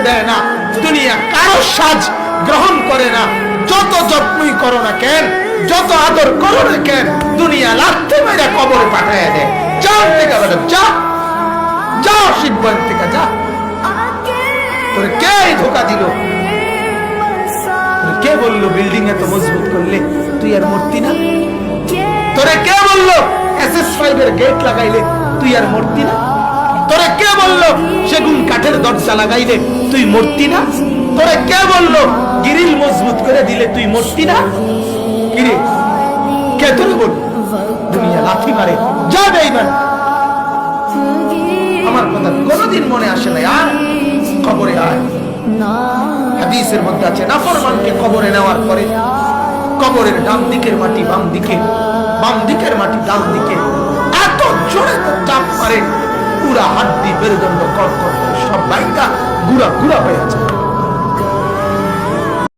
দেয় না, দুনিয়া কারো সাজ গ্রহণ করে না। যত যত্নই করো না কেন, যত আদর করো না কেন, দুনিয়া লাথি মেরে কবরে পাঠায় দেয়। যাও থেকে ম্যাডাম, যা যাও, শিবগঞ্জ থেকে যা। তোরে কে ধোকা দিল? কে বললো বিল্ডিং এত মজবুত করলে তুই আর মূর্তি না? তোরে কে বললো SS5 এর গেট লাগাইলে তুই আর মূর্তি না? তোরে কে বললো সেগুন কাঠের দরজা লাগাইলে তুই মূর্তি না? তোরে কে বললো গ্রিল মজবুত করে দিলে তুই মূর্তি না? কিরে, কে তোরে বল? দুনিয়া লাথি মারে, যাবে এইবার। আমার কথা কোনোদিন মনে আসে না, আর কবরে আয়। হাদিসের মধ্যে আছে, নাফরমানকে কবরে নেওয়ার পরে কবরের ডান দিকের মাটি বাম দিকে, বাম দিকের মাটি ডান দিকে এত জোরে চাপ মারে, পুরা হাড্ডি মেরুদণ্ড কর্কট সব বাইটা গুড়া গুড়া হয়ে আছে।